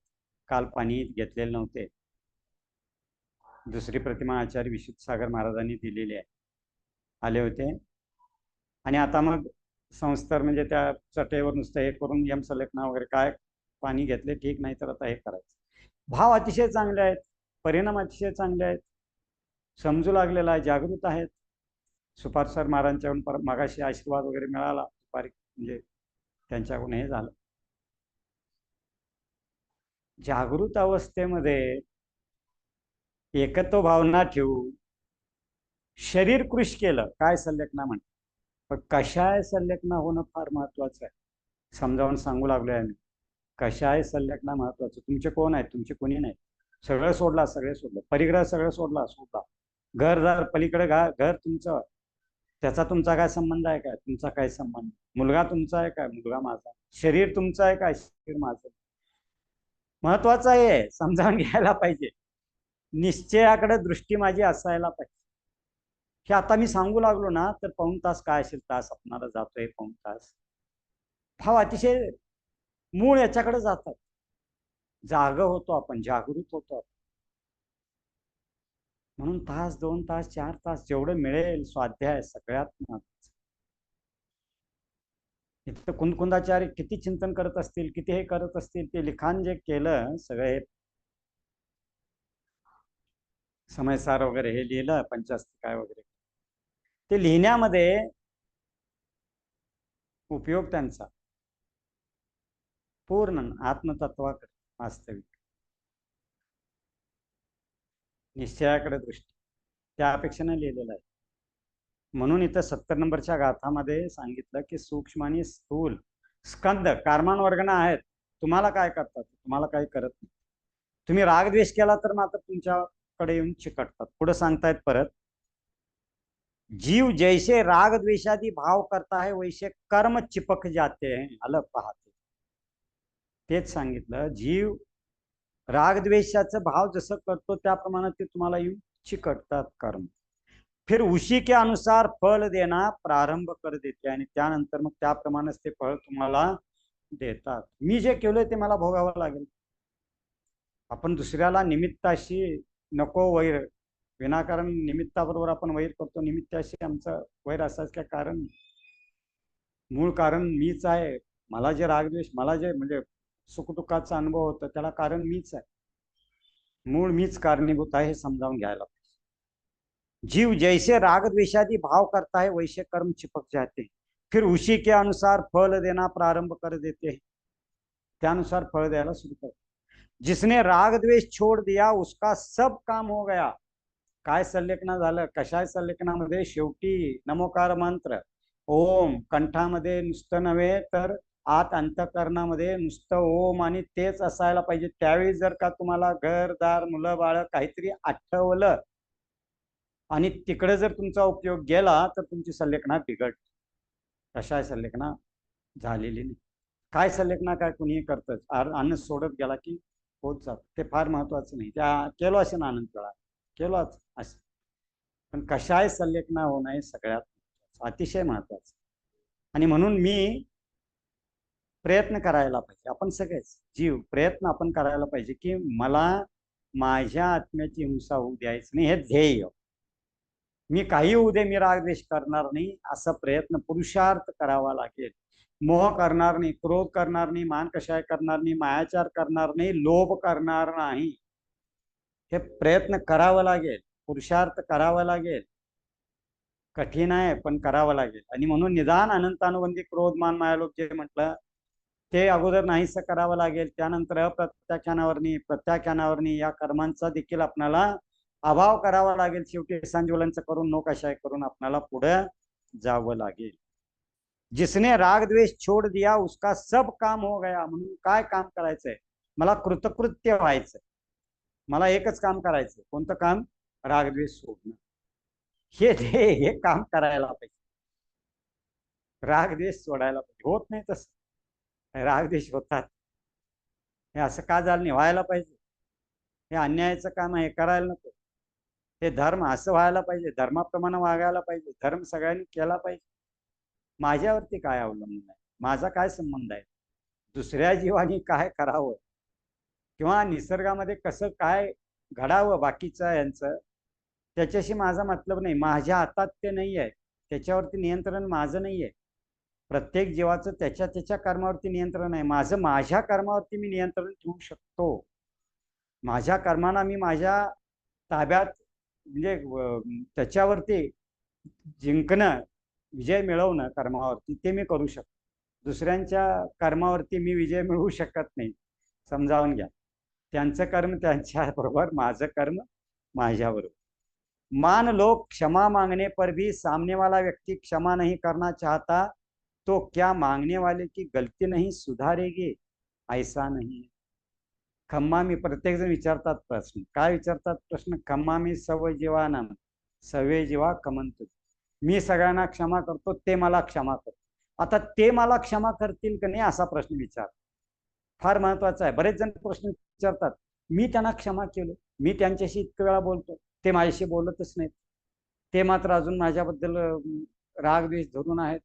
काल पाणी घेतलेले नव्हते. दुसरी प्रतिमा आचार्य विशुद्ध सागर महाराजांनी दिलेली आहे, आले होते. आणि आता मग संस्कार म्हणजे त्या चटेवर नुसतं हे करून यम सलेखना वगैरे काय पाणी घेतले ठीक नाही, तर आता हे करायचं. भाव अतिशय चांगले आहेत, परिणाम अतिशय चांगले आहेत, समजू लागलेला आहे, जागृत आहेत. सुपार सर महाराजांच्याकडून मागाशी आशीर्वाद वगैरे मिळाला, सुपारी म्हणजे त्यांच्याकडून हे झालं. जागृत अवस्थेमध्ये एकत्व भावना ठेवू, शरीर कृश केलं काय संलेखना म्हणतात, पण कशाय संलेखना होणं फार महत्वाचं आहे. समजावून सांगू लागलोय आम्ही. कशाय संलेखना महत्वाचं. तुमचे कोण आहेत, तुमचे कोणी नाही. सगळं सोडला, सगळे सोडलं, परिग्रह सगळं सोडला. घरदार पलीकडे घर तुमचं, त्याचा तुमचा काय संबंध आहे काय, तुमचा काय संबंध. मुलगा तुमचा आहे काय, मुलगा माझा. शरीर तुमचं आहे काय, शरीर माझं. महत्वाचं आहे, समजावून घ्यायला पाहिजे. निश्चयाकडे दृष्टी माझी असायला पाहिजे. हे आता मी सांगू लागलो ना, तर पाऊण तास काय असेल, तास आपणाला जातोय, पाऊण तास. भाव अतिशय मूळ याच्याकडे जातात. जाग होतो आपण, जागृत होतो आपण. म्हणून तास, 2 तास, 4 तास जेवढं मिळेल स्वाध्याय सगळ्यात महत्वाचं. इथं कुंदकुंदाचार्य किती चिंतन करत असतील, किती हे करत असतील. ते लिखाण जे केलं सगळे समयसार वगैरे हे लिहिलं, पंचास्तिकाय वगैरे, ते लिहिण्यामध्ये उपयोग त्यांचा पूर्ण आत्मतत्वाकडे, वास्तविक निश्चयाकडे दृष्टी, त्या अपेक्षेने लिहिलेलं आहे. म्हणून इथं 70 नंबरच्या गाथामध्ये सांगितलं की सूक्ष्म आणि स्थूल स्कंद कार्मान वर्गना आहेत. तुम्हाला काय करतात, तुम्हाला काही करत नाही. तुम्ही रागद्वेष केला तर मात्र तुमच्याकडे येऊन चिकटतात. पुढे सांगतायत परत, जीव जैसे राग द्वेषादी भाव करता है वैसे कर्म चिपक जाते हैं. आलं पाहते, तेच सांगितलं. जीव रागद्वेषाचा भाव जसं करतो त्याप्रमाणे ते तुम्हाला येऊन चिकटतात कर्म. फिर उसी के अनुसार फल देना प्रारंभ कर देते, आणि त्यानंतर मग त्याप्रमाणेच ते फळ तुम्हाला देतात. मी जे केलंय ते मला भोगावं लागेल. आपण दुसऱ्याला निमित्ताशी नको वैर, विनाकारण निमित्ताबरोबर आपण वैर करतो. निमित्ताशी आमचं वैर असाच काय कारण, मूळ कारण मीच आहे. मला जे रागद्वेष, मला जे म्हणजे सुखदुःखाचा अनुभव होतो त्याला कारण मीच आहे. मूळ मीच कारणीभूत आहे, हे समजावून घ्यायला पाहिजे. जीव जैसे राग द्वेषादी भाव करता है वैसे कर्म चिपक जाते, फिर उसी के अनुसार फल देना प्रारंभ कर देते हैं. त्यानुसार फळ द्यायला सुरू करते. जिसने राग द्वेष छोड़ दिया उसका सब काम हो गया. काय संलेखना झालं, कशाय संलेखनामध्ये शेवटी नमोकार मंत्र ओम, कंठामध्ये नुसतं नव्हे तर आत अंतःकरणामध्ये नुसतं ओम आणि तेच असायला पाहिजे. त्यावेळी जर का तुम्हाला घरदार मुलं बाळ काहीतरी आठवलं आणि तिकडे जर तुमचा उपयोग गेला तर तुमची संलेखना बिघडते. कशाय संलेखना झालेली नाही. काय संलेखना काय कुणीही करतच, अन्न सोडत गेला की होत जात. ते फार महत्वाचं नाही. त्या केलो असे ना आनंद वेळा केलोच असं, पण कशाय संलेखना होणं हे सगळ्यात अतिशय महत्वाचं. आणि म्हणून मी प्रयत्न करायला पाहिजे, आपण सगळेच जीव प्रयत्न आपण करायला पाहिजे की मला माझ्या आत्म्याची हिंसा होऊ द्यायचं नाही, हे ध्येय. मी काही होऊ दे, मी रागद्वेष करणार नाही, असा प्रयत्न पुरुषार्थ करावा लागेल. मोह करणार नाही, क्रोध करणार नाही, मान कशाय करणार नाही, मायाचार करणार नाही, लोभ करणार नाही. हे प्रयत्न करावं लागेल, पुरुषार्थ करावा लागेल. कठीण आहे पण करावं लागेल. आणि म्हणून निदान अनंतानुबंधी क्रोध मान माया लोभ जे म्हटलं ते अगोदर नाहीसं करावं लागेल. त्यानंतर अप्रत्याख्यानावरणी प्रत्याख्यानावरणी या कर्मांचा देखील आपल्याला अभाव करावा लागेल. शेवटी संज्वलनचं करून नो कशाय करून आपल्याला पुढे जावं लागेल. जिसने राग द्वेष छोड़ दिया उसका सब काम हो गया. म्हणून काय काम करायचंय, मला कृतकृत्य व्हायचंय. मला एकच काम करायचंय. कोणतं काम, रागद्वेष सोडणं. हे काम करायला पाहिजे. रागद्वेष सोडायला पाहिजे. होत नाही तसं, रागद्वेष होतात. हे असं का झालं नाही, व्हायला पाहिजे. हे अन्यायाचं काम आहे, करायला नको. हे धर्म असं व्हायला पाहिजे, धर्माप्रमाणे वागायला पाहिजे, धर्म सगळ्यांनी केला पाहिजे. माझ्यावरती काय अवलंबून आहे, माझा काय संबंध आहे? दुसऱ्या जीवानी काय करावं किंवा निसर्गामध्ये कसं काय घडावं बाकीचं यांचं, त्याच्याशी माझा मतलब नाही. माझ्या हातात ते नाही आहे. त्याच्यावरती नियंत्रण माझं नाही आहे. प्रत्येक जीवाचं त्याच्या त्याच्या कर्मावरती नियंत्रण आहे. माझं माझ्या कर्मावरती मी नियंत्रण ठेवू शकतो. माझ्या कर्मांना मी माझ्या ताब्यात म्हणजे त्याच्यावरती जिंकणं, विजय मिळवणं कर्मावरती ते मी करू शकतो. दुसऱ्यांच्या कर्मावरती मी विजय मिळवू शकत नाही. समजावून घ्या. त्यांचं कर्म त्यांच्या बरोबर, माझं कर्म माझ्या बरोबर. मान लो क्षमा मांगने पर भी सामने वाला व्यक्ति क्षमा नहीं करना चाहता तो क्या मांगने वाले की गलती नहीं सुधारेगी? ऐसा नहीं. खम्मा मी, प्रत्येक जण विचारतात प्रश्न. काय विचारतात प्रश्न? खम्मा मी सव जीवानम सवे जीवा कमंतु. मी सगळ्यांना क्षमा करतो, ते मला क्षमा करतो. आता ते मला क्षमा करतील का नाही असा प्रश्न विचार फार महत्वाचा आहे. बरेच जण प्रश्न विचारतात, मी त्यांना क्षमा केलं, मी त्यांच्याशी इतक्या वेळा बोलतो, ते माझ्याशी बोलतच नाहीत, ते मात्र अजून माझ्याबद्दल राग द्वेष धरून आहेत,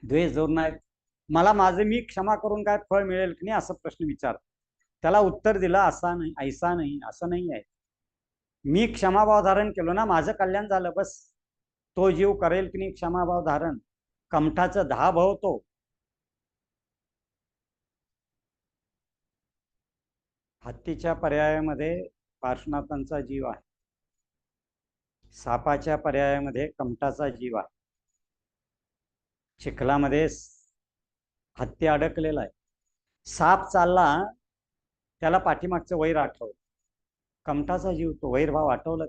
द्वेष धरून आहेत, मला माझं मी क्षमा करून काय फळ मिळेल की नाही असा प्रश्न विचार. त्याला उत्तर दिलं असा नाही, ऐसा नाही, असं नाही आहे. मी क्षमाभाव धारण केलो ना, माझं कल्याण झालं बस. तो जीव करेल की नाही क्षमाभाव धारण, कमठाचं 10 भाव तो. हत्तीच्या पर्यायामध्ये पार्श्वनाथांचा जीव आहे. सापाच्या पर्यायामध्ये कमठाचा जीव आहे. चिखलामध्ये हत्ती अडकलेला आहे. साप चालला, त्याला पाठीमागचं वैर आठवलं. कमठाचा जीव तो, वैरभाव आठवला.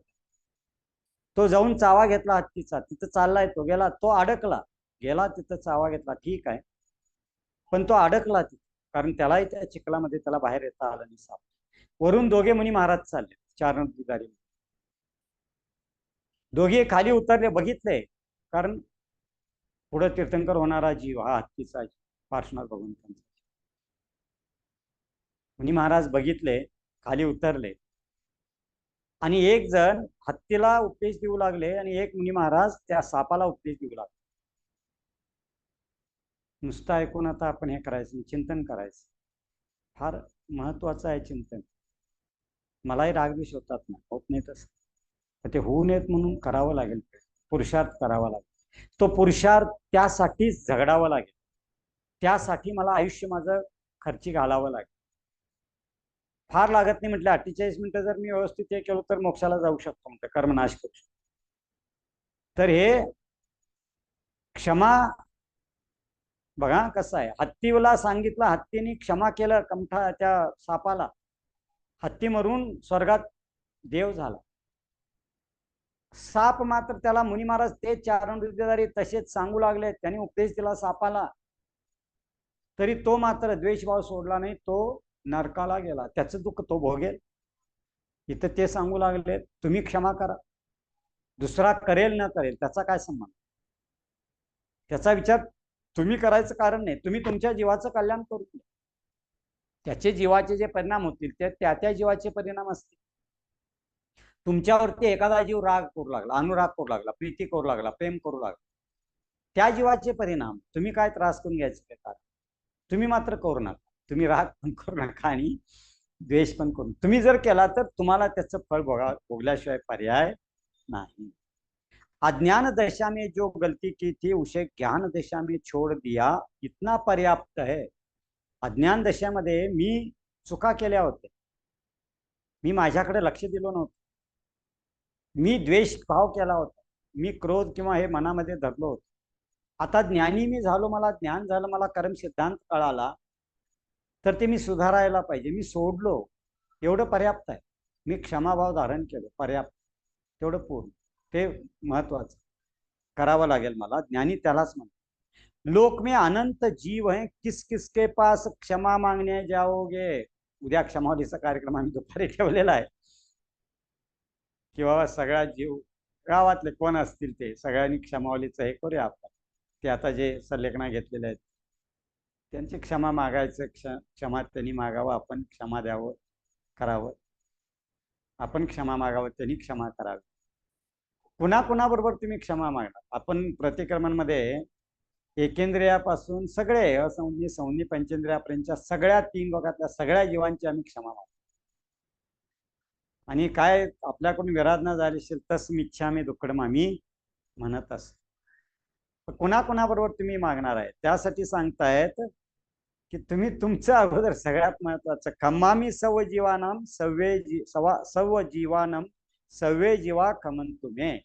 तो जाऊन चावा घेतला हत्तीचा, तिथं चाललाय तो, गेला, तो अडकला, गेला तिथं चावा घेतला, ठीक आहे, पण तो अडकला तिथं, कारण त्यालाही त्या चिखलामध्ये त्याला बाहेर येता आलं नाही. साप वरून दोघे मुनी महाराज चालले 4 नंदीदारी. दोघे खाली उतरले, बघितले, कारण पुढे तीर्थंकर होणारा जीव हा हत्तीचा जीव, पार्श्वनाथ भगवंतांचा. मुनी महाराज बघितले, खाली उतरले, आणि एक जण हत्तीला उपदेश देऊ लागले आणि एक मुनी महाराज त्या सापाला उपदेश देऊ लागले. नुसतं ऐकून आता आपण हे करायचं, चिंतन करायचं. फार महत्वाचं आहे चिंतन. मलाही रागद्वेष होतात ना, होत नाही तसं, ते होऊ नयेत म्हणून करावं लागेल, पुरुषार्थ करावा लागेल. तो पुरुषार्थ त्यासाठीच झगडावं लागेल, त्यासाठी मला आयुष्य माझं खर्ची घालावं लागेल. फार लागत नाही म्हटलं, 48 मिनिटं जर मी व्यवस्थित हे केलं तर मोक्षाला जाऊ शकतो, म्हटलं कर्मनाश करू शकतो. तर हे क्षमा बघा कसं आहे. हत्तीला सांगितलं, हत्तीने क्षमा केलं कमठा त्या सापाला, हत्ती मरून स्वर्गात देव झाला. साप मात्र त्याला मुनी महाराज ते 4 नंदीदारी तसेच सांगू लागले, त्यांनी उपदेश दिला सापाला, तरी तो मात्र द्वेषभाव सोडला नाही, तो नरकाला गेला, त्याचं दुःख तो भोगेल. इथं ते सांगू लागले, तुम्ही क्षमा करा, दुसरा करेल न करेल त्याचा काय संबंध, त्याचा विचार तुम्ही करायचं कारण नाही. तुम्ही तुमच्या जीवाचं कल्याण करू, त्याचे जीवाचे जे परिणाम होतील ते त्या त्या जीवाचे परिणाम असतील. तुमच्यावरती एखादा जीव राग करू लागला, अनुराग करू लागला, प्रीती करू लागला, प्रेम करू लागला, त्या जीवाचे परिणाम. तुम्ही काय त्रास करून घ्यायचे ते कारण, तुम्ही मात्र करू नका. तुम्ही राग पण करू नका आणि द्वेष पण करू. तुम्ही जर केला तर तुम्हाला त्याचं फळ भोगल्याशिवाय पर्याय नाही. अज्ञान दशा में जो गलती की थी उसे ज्ञान दशा में छोड़ दिया, इतना पर्याप्त है. अज्ञान दशेमध्ये मी चुका केल्या होत्या, मी माझ्याकडे लक्ष दिलं नव्हतं, मी द्वेष भाव केला होता, मी क्रोध किंवा हे मनामध्ये धरलो होतो. आता ज्ञानी मी झालो, मला ज्ञान झालं, मला कर्म सिद्धांत कळाला, तर ते मी सुधारायला पाहिजे. मी सोडलो, एवढं पर्याप्त आहे. मी क्षमाभाव धारण केलं, पर्याप्त, तेवढं पूर्ण, ते महत्वाचं करावं लागेल मला. ज्ञानी त्यालाच म्हणतो. लोक में अनंत जीव है, किस किसके पास क्षमा मांगने जाओगे. उद्या क्षमावलीचा कार्यक्रम आम्ही दुपारी ठेवलेला आहे, की बाबा सगळा जीव, गावातले कोण असतील ते सगळ्यांनी क्षमावलीचं हे करूया आपण. ते आता जे संलेखना घेतलेले आहेत त्यांची क्षमा मागायचं, क्षमा त्यांनी मागावं, आपण क्षमा द्यावं, करावं, आपण क्षमा मागावं, त्यांनी क्षमा करावी. कुणाबरोबर तुम्ही क्षमा मागणार. आपण प्रतिक्रमणमध्ये एकेंद्रियापासून सगळे असंज्ञ संज्ञ पंचेंद्रियापर्यंतच्या सगळ्या 3 लोकातल्या सगळ्या जीवांची आम्ही क्षमा मागतो. आणि काय आपल्याकडून विराध न झाली असेल तस मिच्छामी दुक्कडम आम्ही म्हणत असतो. कोणाकोणाबरोबर तुम्ही मागणार आहे त्यासाठी सांगतायत की तुम्ही तुमचं अगोदर सगळ्यात महत्वाचं खम्मामी सव जीवानम सव जीवानम सव्वे जीवा खमन तुम्हें,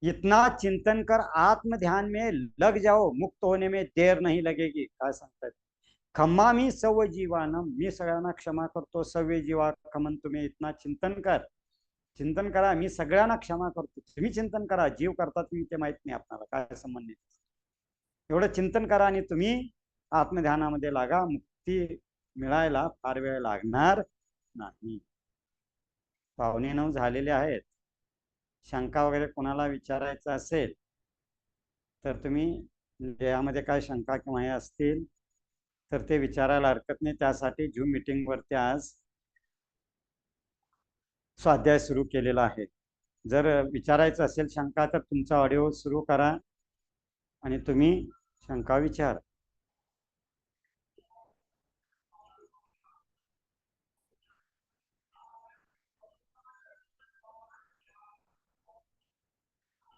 इतना चिंतन कर आत्म ध्यान में लग जाओ, मुक्त होने में देर नहीं लगेगी. काय सांगतात? खम्मामी सव जीवानम, मी सगळ्यांना क्षमा करतो, सव्वे जीवा खमन तुम्हें, इतना चिंतन कर, चिंतन करा, मी सगळ्यांना क्षमा करतो, तुम्ही चिंतन करा. जीव करतात तुम्ही ते माहित नाही आपल्याला, काय संबंध नाही. एवढं चिंतन करा आणि तुम्ही आत्मध्यानामध्ये लागा, मुक्ती मिळायला फार वेळ लागणार नाही. 9:15 झालेले आहेत. शंका वगैरे कोणाला विचारायचं असेल तर तुम्ही यामध्ये काय शंका किंवा हे असतील तर ते विचारायला हरकत नाही. त्यासाठी झूम मीटिंग वरती आज स्वाध्याय सुरू केलेला आहे. जर विचारायचं असेल शंका तर तुमचा ऑडिओ सुरू करा आणि तुम्ही शंका विचारा.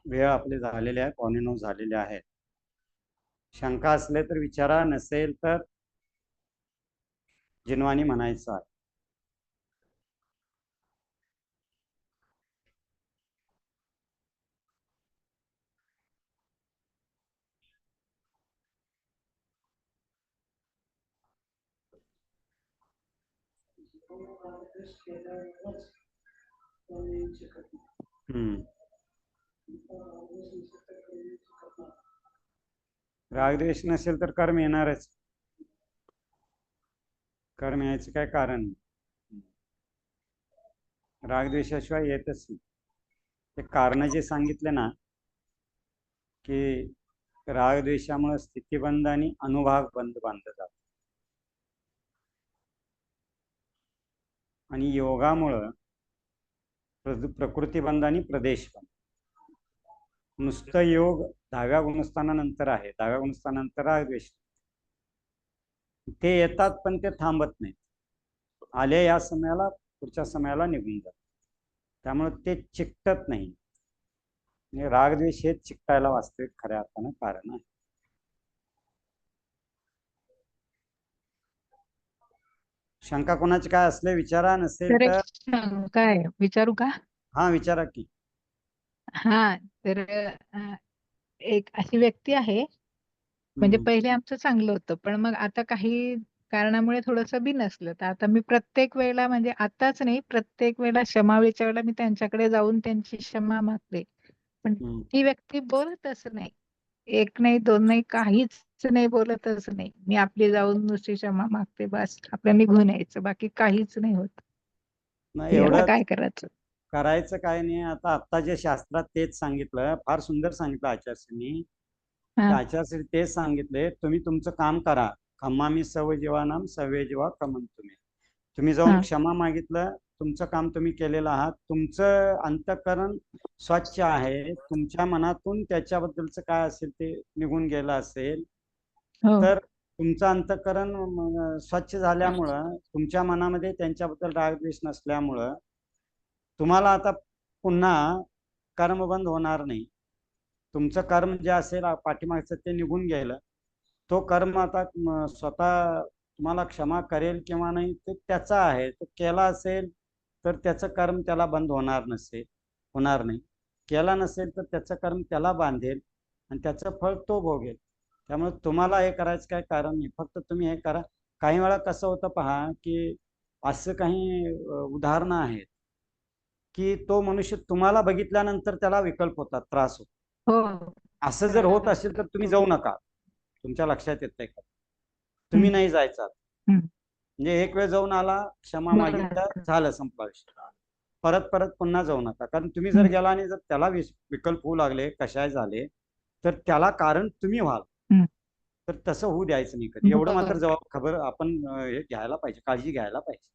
वेळ आपले झालेले आहे, 9:15 झालेले आहेत. शंका असले तर विचारा, नसेल तर जिनवानी म्हणायचं आहे. रागद्वेष नसेल तर कर्म येणारच. कर्म यायचं काय कारण नाही. रागद्वेषाशिवाय येतच नाही. ते कारण जे सांगितले ना की रागद्वेषामुळे स्थितीबंध आणि अनुभाग बंद बांधलं जात, आणि योगामुळं प्रकृतीबंध आणि प्रदेशबंध. नुसतं योग 10व्या गुणस्थानानंतर आहे. 10व्या गुणस्थानानंतर रागद्वेष ते येतात पण ते थांबत नाहीत. आले या समयाला पुढच्या समयाला निघून जातात. त्यामुळे ते चिकटत नाही. रागद्वेष हे चिकटायला वास्तविक खऱ्या अर्थानं कारण आहे. शंका कोणाची काय असले विचारा, नसेल तर शंका आहे, विचारू का? हा विचारा की. हा तर एक अशी व्यक्ती आहे, म्हणजे पहिले आमचं चांगलं होतं पण मग आता काही कारणामुळे थोडंसं बिनसलं. तर आता मी प्रत्येक वेळेला, म्हणजे आताच नाही, प्रत्येक वेळेला क्षमावेळच्या वेळेला मी त्यांच्याकडे जाऊन त्यांची क्षमा मागते, पण ती व्यक्ती बोलतच नाही. एक नाही, दोन नाही, काहीच नाही, बोलतच नाही. मी आपली जाऊन नुसती क्षमा मागते, बस आपल्या निघून यायचं, बाकी काहीच नाही होत. याला काय करायचं? करायचं काय नाही. आता जे शास्त्रात तेच सांगितलं, फार सुंदर सांगितलं आचार्यांनी. आचार्य तेच सांगितले, तुम्ही तुमचं काम करा. खम्मामी सव जीवानाम सव्वे जीवा खमन तुम्ही. तुम्ही जाऊन क्षमा मागितलं, तुमचं काम तुम्ही केलेलं आहात. तुमचं अंतःकरण स्वच्छ आहे, तुमच्या मनातून त्याच्याबद्दलचं काय असेल ते निघून गेलं असेल तर तुमचं अंतःकरण स्वच्छ झाल्यामुळं, तुमच्या मनामध्ये त्यांच्याबद्दल रागद्वेष नसल्यामुळं तुम्हाला आता पुन्हा कर्मबंध होणार नाही. तुमचं कर्म जे असेल पाठीमागचं ते निघून गेलं. तो कर्म आता स्वतः तुम्हाला क्षमा करेल किंवा नाही ते त्याचा आहे. तो केला असेल तर त्याचं कर्म त्याला बंद होणार नाही. केला नसेल तर त्याचं कर्म त्याला बांधेल आणि त्याचं फळ तो भोगेल. त्यामुळे तुम्हाला हे करायचं काय कारण नाही. फक्त तुम्ही हे करा. काही वेळा कसं होतं पहा की असं काही उदाहरणं आहेत की तो मनुष्य तुम्हाला बघितल्यानंतर त्याला विकल्प होतात, त्रास होतो. असं जर होत असेल तर तुम्ही जाऊ नका. तुमच्या लक्षात येतंय का? तुम्ही नाही जायचा. म्हणजे एक वेळ जाऊन आला, क्षमा मागितलं, झालं, संपला विषय. परत परत पुन्हा जाऊ नका. कारण तुम्ही जर गेला आणि जर त्याला विकल्प होऊ लागले, कशाय झाले, तर त्याला कारण तुम्ही व्हाल. तर तसं होऊ द्यायचं नाही कधी. एवढं मात्र खबर आपण हे घ्यायला पाहिजे, काळजी घ्यायला पाहिजे.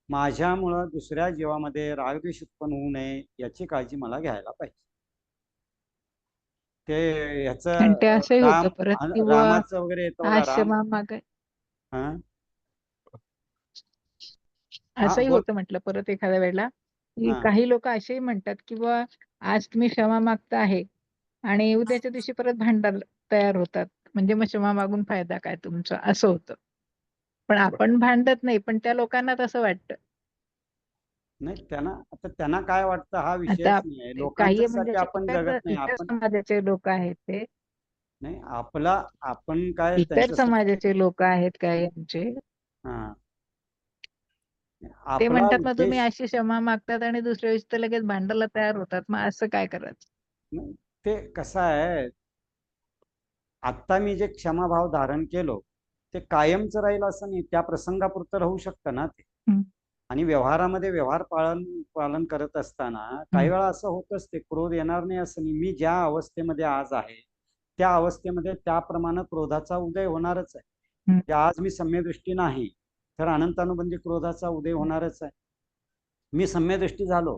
माझ्यामुळं दुसऱ्या जीवामध्ये रागद्वेष उत्पन्न होऊ नये याची काळजी मला घ्यायला पाहिजे. ते आणि ह्याचं ते असंही होतं राम परत किंवा रामाचं वगैरे येतं बघा राम. आश्रमामागे हा हा असंही बोल. होतं म्हटलं परत एखाद्या वेळेला की हा काही लोक असेही म्हणतात किंवा आज तुम्ही क्षमा मागता आहे आणि उद्याच्या दिवशी परत भांडण तयार होतात. म्हणजे मग क्षमा मागून फायदा काय तुमचा असं होतं. पण आपण भांडत नाही पण त्या लोकांना तसं वाटतं. नाही त्यांना आता त्यांना काय वाटतं हा आता विषयच नाही आहे. काही म्हणजे लोकांच्यासाठी असे आपण जगत नाही इतर आपण. समाजाचे लोक आहेत ते नाही आपला आपण काय इतर त्यांच्यासाठी. समाजाचे लोक आहेत काही आमचे हा ते आपला म्हणतात ना तुम्ही उद्देश. अशी क्षमा मागतात आणि दुसऱ्या दिवशी तर लगेच भांडायला तयार होतात मग असं काय करायचं. नाही, ते कसं आहे, आत्ता मी जे क्षमाभाव धारण केलो ते कायमचं राहील असं नाही, त्या प्रसंगापुरतं राहू शकतं ना ते. हम्म, आणि व्यवहारामध्ये व्यवहार पालन पालन करत असताना काही हम्म, वेळा असं होतच, ते क्रोध येणार नाही असं नाही. मी ज्या अवस्थेमध्ये आज आहे त्या अवस्थेमध्ये त्याप्रमाणे क्रोधाचा उदय होणारच आहे. हम्म, की आज मी सम्यदृष्टी नाही तर अनंतानुबंधी क्रोधाचा उदय होणारच आहे. मी सम्यदृष्टी झालो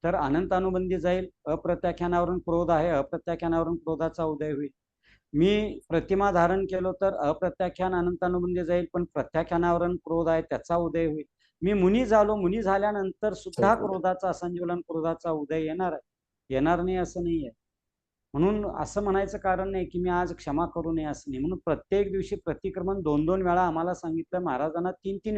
तर अनंतानुबंधी जाईल. अप्रत्याख्यानावरून क्रोध आहे, अप्रत्याख्यानावरून क्रोधाचा उदय होईल. मी प्रतिमा धारण केलो तर अप्रत्याख्यान अनंतानुबंधी जाईल, पण प्रत्याख्यानावरून क्रोध आहे त्याचा उदय होईल. मी मुनी झालो, मुनी झाल्यानंतर सुद्धा क्रोधाचा संजीवलन क्रोधाचा उदय येणार आहे, येणार नाही असं नाही आहे. म्हणून असं म्हणायचं कारण नाही की मी आज क्षमा करू नये असं नाही. म्हणून प्रत्येक दिवशी प्रतिक्रमण 2-2 वेळा आम्हाला सांगितलं महाराजांना, 3-3